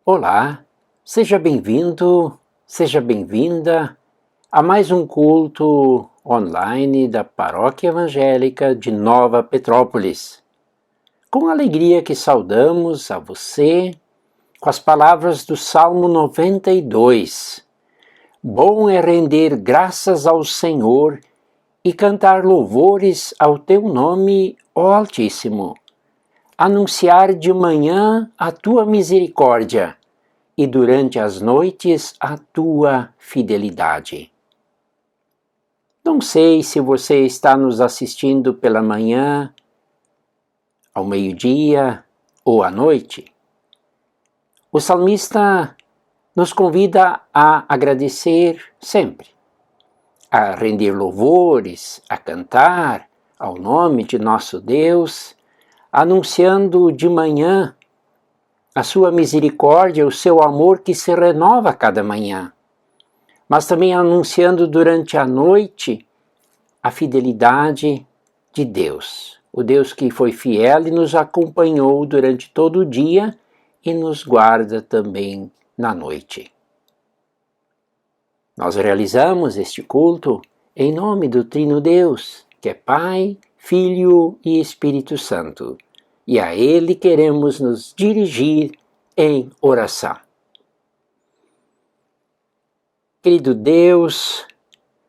Olá, seja bem-vindo, seja bem-vinda a mais um culto online da Paróquia Evangélica de Nova Petrópolis. Com alegria que saudamos a você com as palavras do Salmo 92. Bom é render graças ao Senhor e cantar louvores ao teu nome, ó Altíssimo. Anunciar de manhã a tua misericórdia e durante as noites a tua fidelidade. Não sei se você está nos assistindo pela manhã, ao meio-dia ou à noite. O salmista nos convida a agradecer sempre, a render louvores, a cantar ao nome de nosso Deus, anunciando de manhã a sua misericórdia, o seu amor que se renova a cada manhã, mas também anunciando durante a noite a fidelidade de Deus, o Deus que foi fiel e nos acompanhou durante todo o dia e nos guarda também na noite. Nós realizamos este culto em nome do Trino Deus, que é Pai, Filho e Espírito Santo, e a Ele queremos nos dirigir em oração. Querido Deus,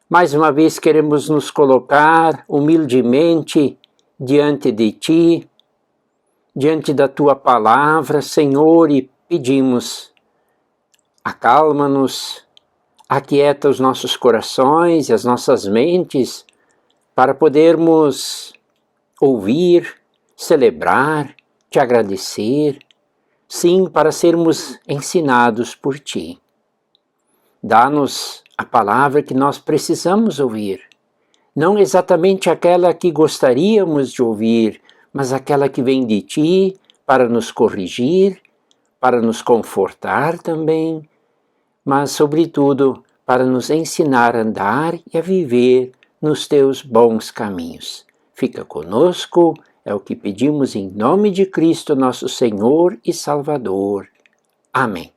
mais uma vez queremos nos colocar humildemente diante de Ti, diante da Tua palavra, Senhor, e pedimos: acalma-nos, aquieta os nossos corações e as nossas mentes para podermos ouvir, celebrar, Te agradecer, sim, para sermos ensinados por Ti. Dá-nos a palavra que nós precisamos ouvir, não exatamente aquela que gostaríamos de ouvir, mas aquela que vem de Ti para nos corrigir, para nos confortar também, mas, sobretudo, para nos ensinar a andar e a viver nos Teus bons caminhos. Fica conosco, é o que pedimos em nome de Cristo, nosso Senhor e Salvador. Amém.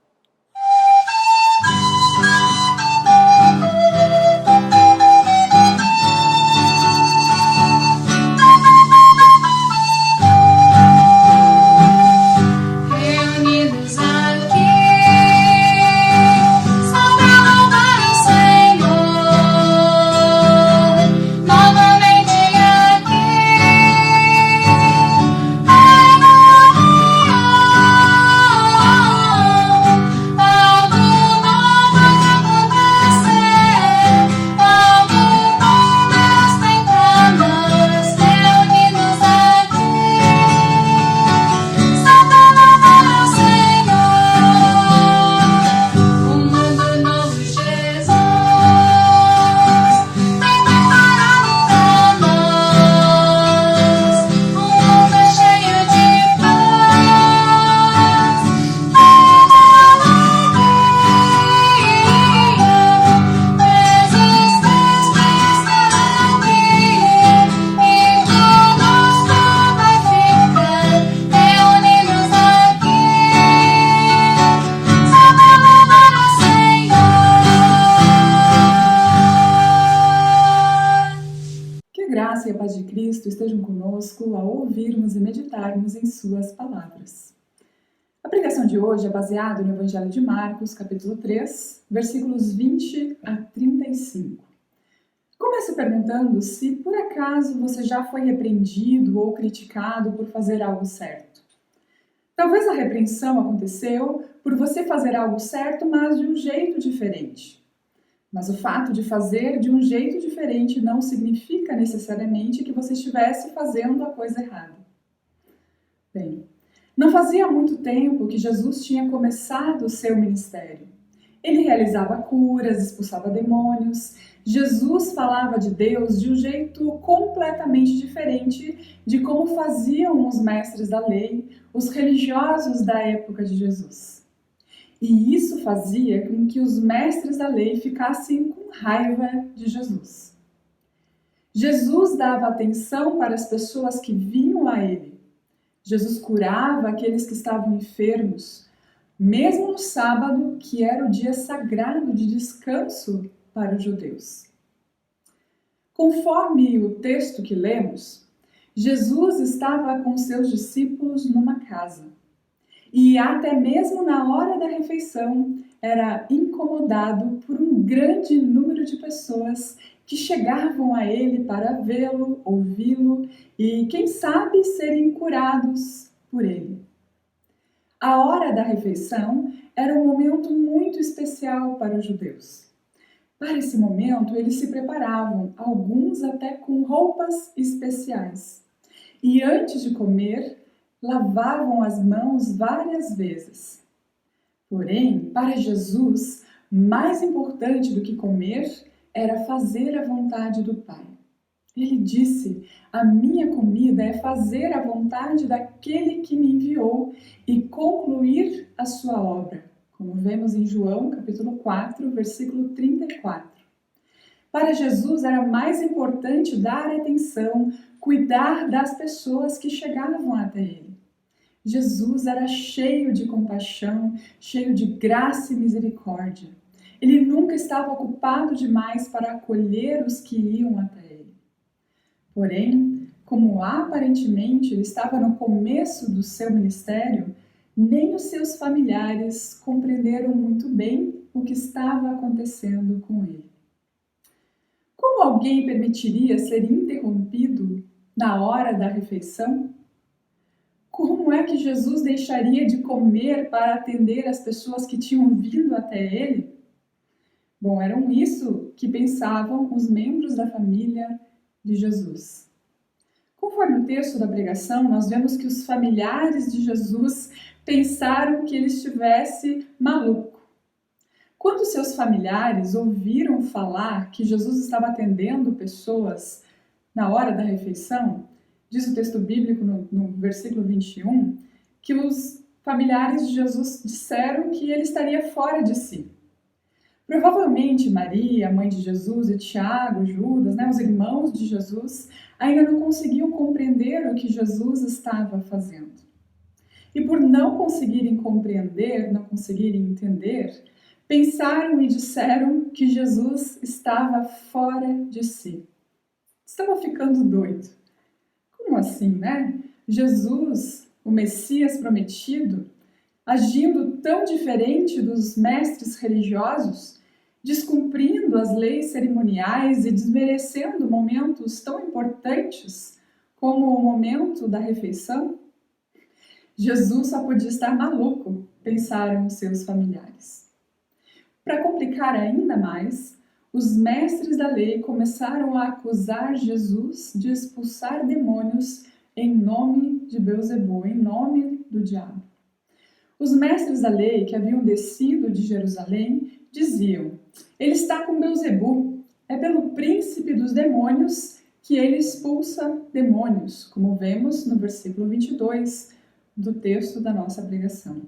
Graça e a paz de Cristo estejam conosco ao ouvirmos e meditarmos em suas palavras. A pregação de hoje é baseada no Evangelho de Marcos, capítulo 3, versículos 20 a 35. Comece perguntando se, por acaso, você já foi repreendido ou criticado por fazer algo certo. Talvez a repreensão aconteceu por você fazer algo certo, mas de um jeito diferente. Mas o fato de fazer de um jeito diferente não significa necessariamente que você estivesse fazendo a coisa errada. Bem, não fazia muito tempo que Jesus tinha começado o seu ministério. Ele realizava curas, expulsava demônios. Jesus falava de Deus de um jeito completamente diferente de como faziam os mestres da lei, os religiosos da época de Jesus. E isso fazia com que os mestres da lei ficassem com raiva de Jesus. Jesus dava atenção para as pessoas que vinham a ele. Jesus curava aqueles que estavam enfermos, mesmo no sábado, que era o dia sagrado de descanso para os judeus. Conforme o texto que lemos, Jesus estava com seus discípulos numa casa. E até mesmo na hora da refeição era incomodado por um grande número de pessoas que chegavam a ele para vê-lo, ouvi-lo e, quem sabe, serem curados por ele. A hora da refeição era um momento muito especial para os judeus. Para esse momento, eles se preparavam, alguns até com roupas especiais. E antes de comer, lavavam as mãos várias vezes. Porém, para Jesus, mais importante do que comer era fazer a vontade do Pai. Ele disse: "A minha comida é fazer a vontade daquele que me enviou e concluir a sua obra", como vemos em João, capítulo 4, versículo 34. Para Jesus era mais importante dar atenção, cuidar das pessoas que chegavam até ele. Jesus era cheio de compaixão, cheio de graça e misericórdia. Ele nunca estava ocupado demais para acolher os que iam até ele. Porém, como aparentemente ele estava no começo do seu ministério, nem os seus familiares compreenderam muito bem o que estava acontecendo com ele. Como alguém permitiria ser interrompido na hora da refeição? Como é que Jesus deixaria de comer para atender as pessoas que tinham vindo até ele? Bom, eram isso que pensavam os membros da família de Jesus. Conforme o texto da pregação, nós vemos que os familiares de Jesus pensaram que ele estivesse maluco. Quando seus familiares ouviram falar que Jesus estava atendendo pessoas na hora da refeição, diz o texto bíblico no versículo 21, que os familiares de Jesus disseram que ele estaria fora de si. Provavelmente Maria, a mãe de Jesus, e Tiago, Judas, os irmãos de Jesus, ainda não conseguiam compreender o que Jesus estava fazendo. E por não conseguirem compreender, não conseguirem entender, pensaram e disseram que Jesus estava fora de si. Estava ficando doido. Como assim, né? Jesus, o Messias prometido, agindo tão diferente dos mestres religiosos, descumprindo as leis cerimoniais e desmerecendo momentos tão importantes como o momento da refeição? Jesus só podia estar maluco, pensaram os seus familiares. Para complicar ainda mais, os mestres da lei começaram a acusar Jesus de expulsar demônios em nome de Beelzebul, em nome do diabo. Os mestres da lei que haviam descido de Jerusalém diziam: "Ele está com Beelzebul, é pelo príncipe dos demônios que ele expulsa demônios", como vemos no versículo 22 do texto da nossa pregação.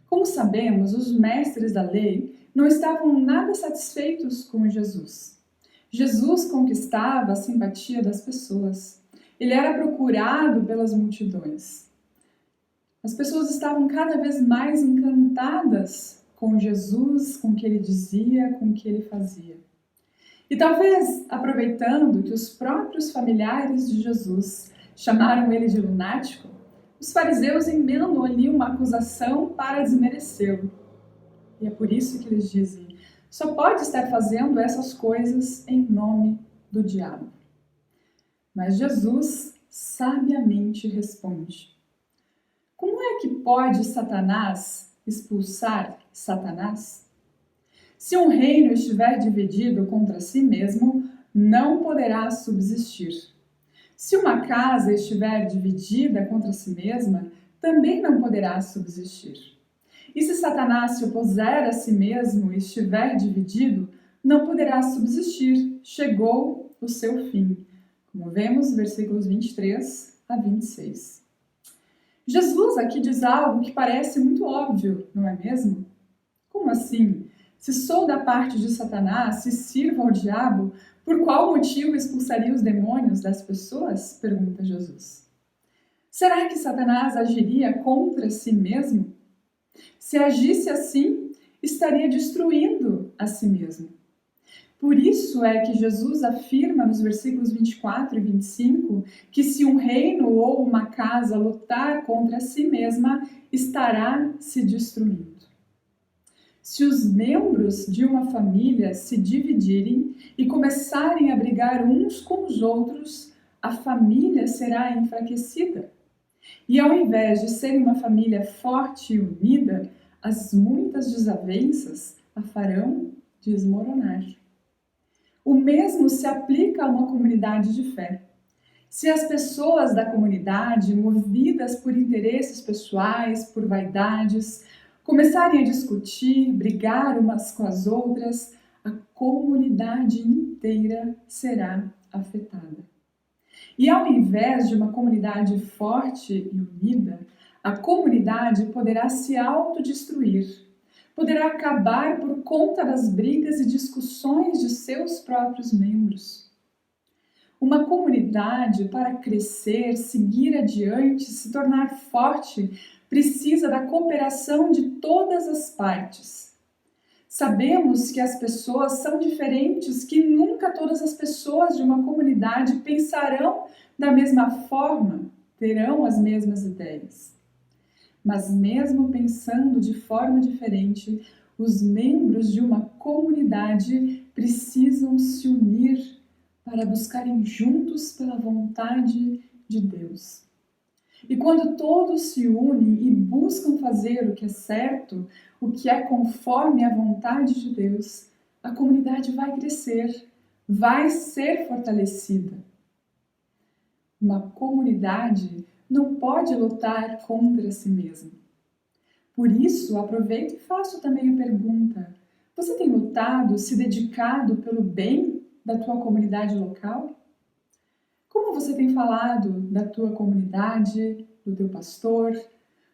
Como sabemos, os mestres da lei não estavam nada satisfeitos com Jesus. Jesus conquistava a simpatia das pessoas. Ele era procurado pelas multidões. As pessoas estavam cada vez mais encantadas com Jesus, com o que ele dizia, com o que ele fazia. E talvez, aproveitando que os próprios familiares de Jesus chamaram ele de lunático, os fariseus emendam ali uma acusação para desmerecê-lo. E é por isso que eles dizem: só pode estar fazendo essas coisas em nome do diabo. Mas Jesus sabiamente responde: como é que pode Satanás expulsar Satanás? Se um reino estiver dividido contra si mesmo, não poderá subsistir. Se uma casa estiver dividida contra si mesma, também não poderá subsistir. E se Satanás se opuser a si mesmo e estiver dividido, não poderá subsistir. Chegou o seu fim. Como vemos, versículos 23 a 26. Jesus aqui diz algo que parece muito óbvio, não é mesmo? Como assim? Se sou da parte de Satanás, se sirvo ao diabo, por qual motivo expulsaria os demônios das pessoas? Pergunta Jesus. Será que Satanás agiria contra si mesmo? Se agisse assim, estaria destruindo a si mesmo. Por isso é que Jesus afirma nos versículos 24 e 25 que se um reino ou uma casa lutar contra si mesma, estará se destruindo. Se os membros de uma família se dividirem e começarem a brigar uns com os outros, a família será enfraquecida. E ao invés de ser uma família forte e unida, as muitas desavenças a farão desmoronar. O mesmo se aplica a uma comunidade de fé. Se as pessoas da comunidade, movidas por interesses pessoais, por vaidades, começarem a discutir, brigar umas com as outras, a comunidade inteira será afetada. E ao invés de uma comunidade forte e unida, a comunidade poderá se autodestruir, poderá acabar por conta das brigas e discussões de seus próprios membros. Uma comunidade, para crescer, seguir adiante, se tornar forte, precisa da cooperação de todas as partes. Sabemos que as pessoas são diferentes, que nunca todas as pessoas de uma comunidade pensarão da mesma forma, terão as mesmas ideias. Mas mesmo pensando de forma diferente, os membros de uma comunidade precisam se unir para buscarem juntos pela vontade de Deus. E quando todos se unem e buscam fazer o que é certo, o que é conforme a vontade de Deus, a comunidade vai crescer, vai ser fortalecida. Uma comunidade não pode lutar contra si mesma. Por isso, aproveito e faço também a pergunta: você tem lutado, se dedicado pelo bem da tua comunidade local? Como você tem falado da tua comunidade, do teu pastor,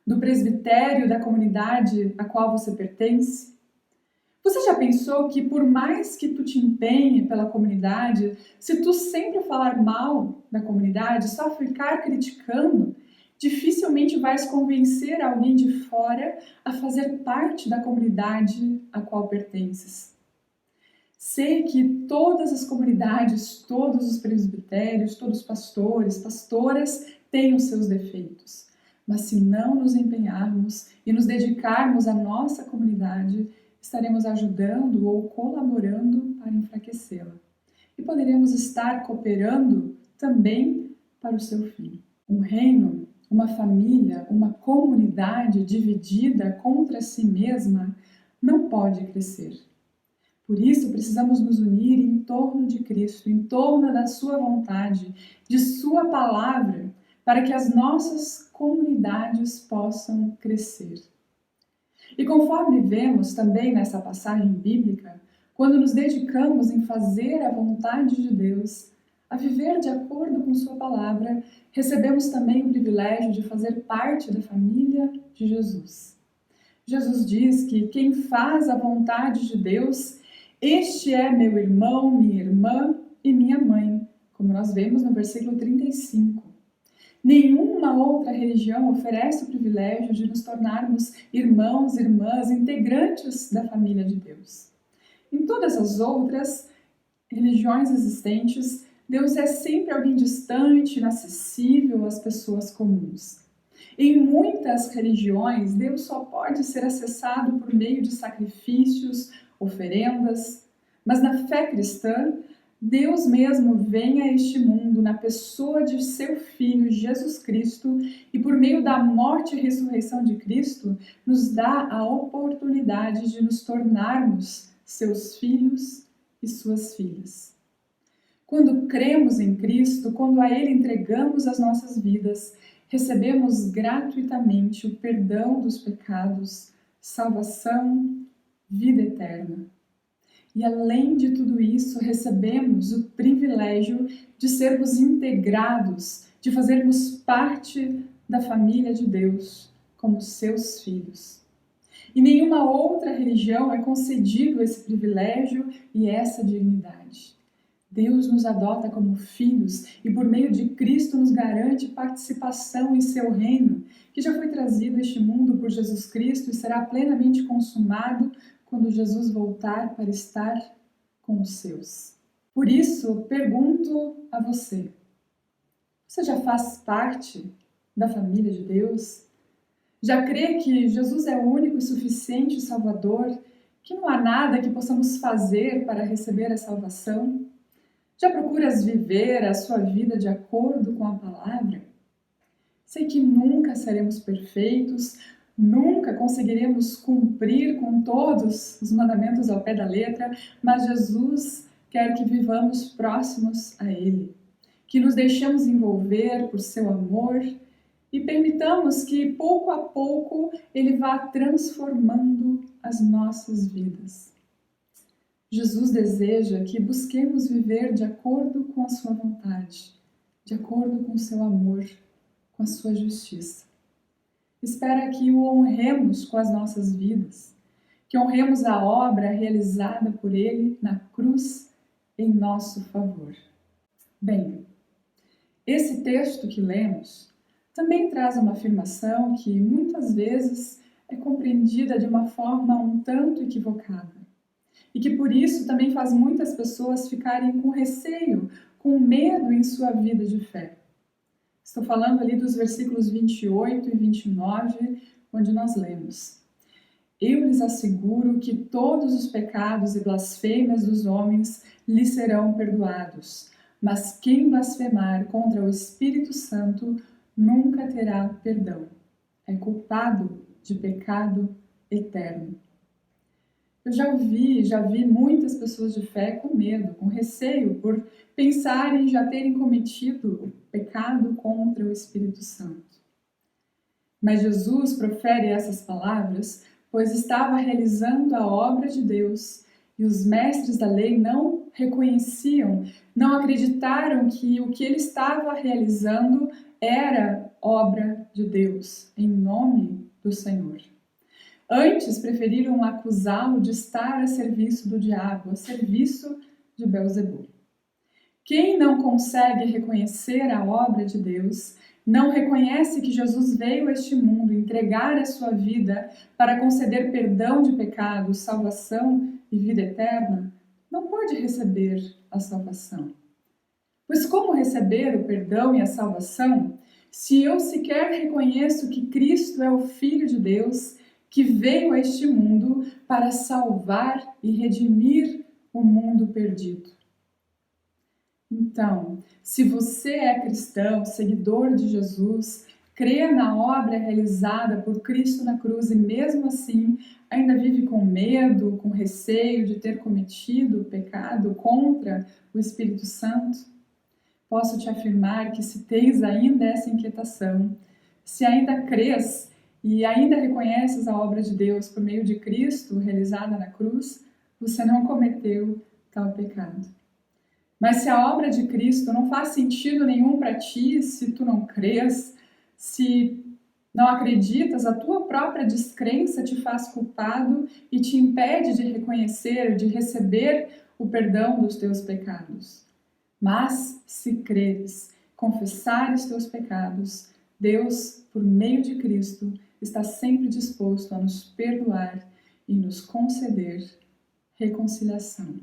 do presbitério da comunidade a qual você pertence? Você já pensou que por mais que tu te empenhe pela comunidade, se tu sempre falar mal da comunidade, só ficar criticando, dificilmente vais convencer alguém de fora a fazer parte da comunidade a qual pertences? Sei que todas as comunidades, todos os presbitérios, todos os pastores, pastoras têm os seus defeitos. Mas se não nos empenharmos e nos dedicarmos à nossa comunidade, estaremos ajudando ou colaborando para enfraquecê-la. E poderemos estar cooperando também para o seu fim. Um reino, uma família, uma comunidade dividida contra si mesma não pode crescer. Por isso, precisamos nos unir em torno de Cristo, em torno da sua vontade, de sua palavra, para que as nossas comunidades possam crescer. E conforme vemos também nessa passagem bíblica, quando nos dedicamos em fazer a vontade de Deus, a viver de acordo com sua palavra, recebemos também o privilégio de fazer parte da família de Jesus. Jesus diz que quem faz a vontade de Deus, este é meu irmão, minha irmã e minha mãe, como nós vemos no versículo 35. Nenhuma outra religião oferece o privilégio de nos tornarmos irmãos e irmãs, integrantes da família de Deus. Em todas as outras religiões existentes, Deus é sempre alguém distante, inacessível às pessoas comuns. Em muitas religiões, Deus só pode ser acessado por meio de sacrifícios, oferendas, mas na fé cristã, Deus mesmo vem a este mundo na pessoa de seu Filho Jesus Cristo e por meio da morte e ressurreição de Cristo, nos dá a oportunidade de nos tornarmos seus filhos e suas filhas. Quando cremos em Cristo, quando a Ele entregamos as nossas vidas, recebemos gratuitamente o perdão dos pecados, salvação, vida eterna. E além de tudo isso, recebemos o privilégio de sermos integrados, de fazermos parte da família de Deus, como seus filhos. E nenhuma outra religião é concedido esse privilégio e essa dignidade. Deus nos adota como filhos e, por meio de Cristo, nos garante participação em seu reino, que já foi trazido a este mundo por Jesus Cristo e será plenamente consumado quando Jesus voltar para estar com os seus. Por isso, pergunto a você: você já faz parte da família de Deus? Já crê que Jesus é o único e suficiente Salvador, que não há nada que possamos fazer para receber a salvação? Já procuras viver a sua vida de acordo com a palavra? Sei que nunca seremos perfeitos, nunca conseguiremos cumprir com todos os mandamentos ao pé da letra, mas Jesus quer que vivamos próximos a Ele, que nos deixemos envolver por seu amor e permitamos que, pouco a pouco, Ele vá transformando as nossas vidas. Jesus deseja que busquemos viver de acordo com a sua vontade, de acordo com o seu amor, com a sua justiça. Espera que o honremos com as nossas vidas, que honremos a obra realizada por Ele na cruz em nosso favor. Bem, esse texto que lemos também traz uma afirmação que muitas vezes é compreendida de uma forma um tanto equivocada. E que por isso também faz muitas pessoas ficarem com receio, com medo em sua vida de fé. Estou falando ali dos versículos 28 e 29, onde nós lemos: Eu lhes asseguro que todos os pecados e blasfêmias dos homens lhes serão perdoados, mas quem blasfemar contra o Espírito Santo nunca terá perdão. É culpado de pecado eterno. Eu já vi muitas pessoas de fé com medo, com receio, por pensarem já terem cometido o pecado contra o Espírito Santo. Mas Jesus profere essas palavras, pois estava realizando a obra de Deus, e os mestres da lei não reconheciam, não acreditaram que o que ele estava realizando era obra de Deus, em nome do Senhor. Antes preferiram acusá-lo de estar a serviço do diabo, a serviço de Belzebu. Quem não consegue reconhecer a obra de Deus, não reconhece que Jesus veio a este mundo entregar a sua vida para conceder perdão de pecados, salvação e vida eterna, não pode receber a salvação. Pois como receber o perdão e a salvação se eu sequer reconheço que Cristo é o Filho de Deus, que veio a este mundo para salvar e redimir o mundo perdido? Então, se você é cristão, seguidor de Jesus, crê na obra realizada por Cristo na cruz e mesmo assim ainda vive com medo, com receio de ter cometido o pecado contra o Espírito Santo, posso te afirmar que se tens ainda essa inquietação, se ainda crês e ainda reconheces a obra de Deus por meio de Cristo realizada na cruz, você não cometeu tal pecado. Mas se a obra de Cristo não faz sentido nenhum para ti, se tu não crês, se não acreditas, a tua própria descrença te faz culpado e te impede de reconhecer, de receber o perdão dos teus pecados. Mas se creres, confessares teus pecados, Deus, por meio de Cristo, está sempre disposto a nos perdoar e nos conceder reconciliação.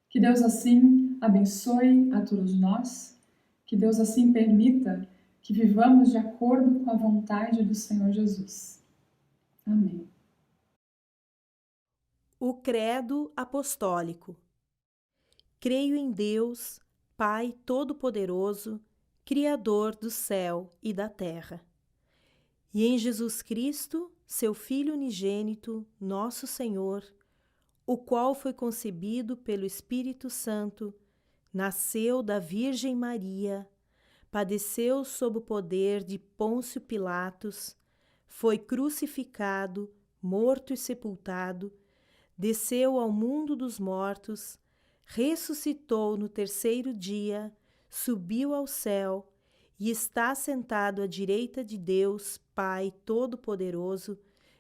Que Deus assim abençoe a todos nós, que Deus assim permita que vivamos de acordo com a vontade do Senhor Jesus. Amém. O Credo Apostólico. Creio em Deus, Pai Todo-Poderoso, Criador do céu e da terra, e em Jesus Cristo, seu Filho unigênito, nosso Senhor, o qual foi concebido pelo Espírito Santo, nasceu da Virgem Maria, padeceu sob o poder de Pôncio Pilatos, foi crucificado, morto e sepultado, desceu ao mundo dos mortos, ressuscitou no terceiro dia, subiu ao céu e está sentado à direita de Deus, Pai Todo-Poderoso,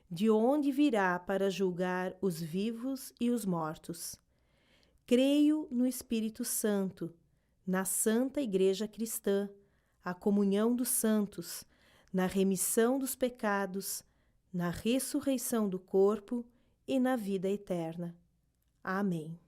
de onde virá para julgar os vivos e os mortos. Creio no Espírito Santo, na Santa Igreja Cristã, a comunhão dos santos, na remissão dos pecados, na ressurreição do corpo e na vida eterna. Amém.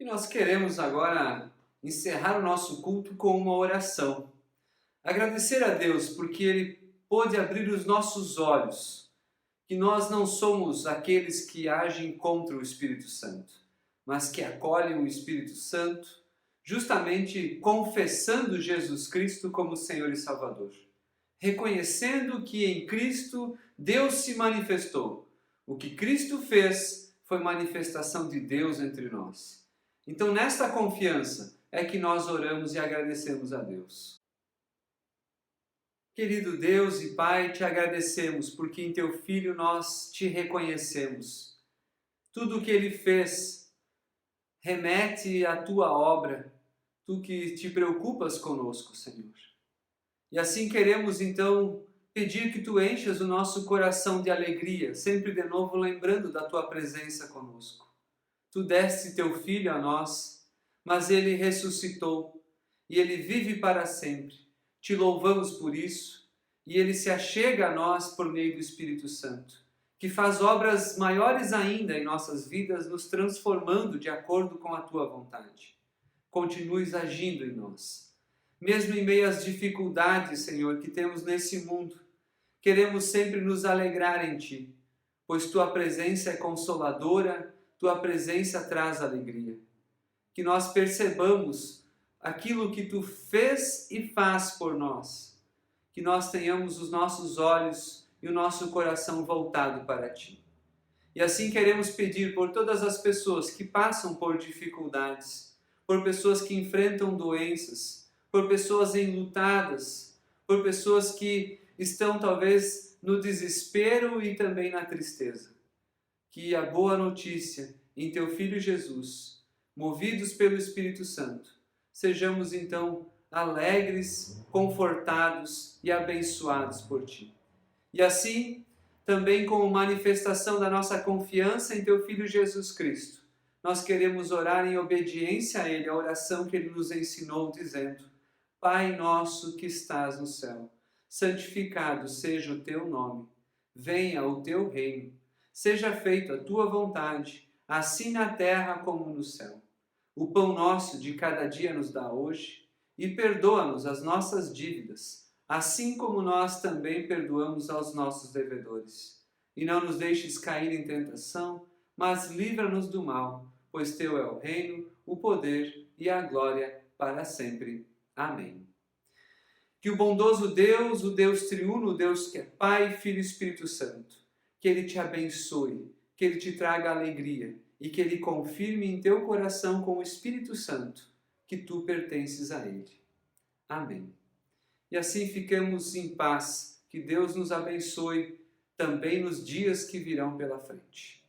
Nós queremos agora encerrar o nosso culto com uma oração. Agradecer a Deus porque Ele pôde abrir os nossos olhos, que nós não somos aqueles que agem contra o Espírito Santo, mas que acolhem o Espírito Santo, justamente confessando Jesus Cristo como Senhor e Salvador, reconhecendo que em Cristo Deus se manifestou. O que Cristo fez foi manifestação de Deus entre nós. Então, nesta confiança é que nós oramos e agradecemos a Deus. Querido Deus e Pai, te agradecemos porque em Teu Filho nós te reconhecemos. Tudo o que Ele fez remete à Tua obra, Tu que te preocupas conosco, Senhor. E assim queremos então pedir que Tu enchas o nosso coração de alegria, sempre de novo lembrando da Tua presença conosco. Tu deste Teu Filho a nós, mas Ele ressuscitou e Ele vive para sempre. Te louvamos por isso e Ele se achega a nós por meio do Espírito Santo, que faz obras maiores ainda em nossas vidas, nos transformando de acordo com a Tua vontade. Continues agindo em nós. Mesmo em meio às dificuldades, Senhor, que temos nesse mundo, queremos sempre nos alegrar em Ti, pois Tua presença é consoladora, Tua presença traz alegria. Que nós percebamos aquilo que Tu fez e faz por nós. Que nós tenhamos os nossos olhos e o nosso coração voltado para Ti. E assim queremos pedir por todas as pessoas que passam por dificuldades, por pessoas que enfrentam doenças, por pessoas enlutadas, por pessoas que estão talvez no desespero e também na tristeza. Que a boa notícia em Teu Filho Jesus, movidos pelo Espírito Santo, sejamos então alegres, confortados e abençoados por Ti. E assim, também como manifestação da nossa confiança em Teu Filho Jesus Cristo, nós queremos orar em obediência a Ele, a oração que Ele nos ensinou, dizendo: Pai nosso que estás no céu, santificado seja o Teu nome, venha o Teu reino, seja feita a Tua vontade, assim na terra como no céu. O pão nosso de cada dia nos dá hoje, e perdoa-nos as nossas dívidas, assim como nós também perdoamos aos nossos devedores. e não nos deixes cair em tentação, mas livra-nos do mal, pois teu é o reino, o poder e a glória para sempre. Amém. Que o bondoso Deus, o Deus triuno, o Deus que é Pai, Filho e Espírito Santo, que Ele te abençoe, que Ele te traga alegria e que Ele confirme em teu coração com o Espírito Santo que tu pertences a Ele. Amém. E assim ficamos em paz. Que Deus nos abençoe também nos dias que virão pela frente.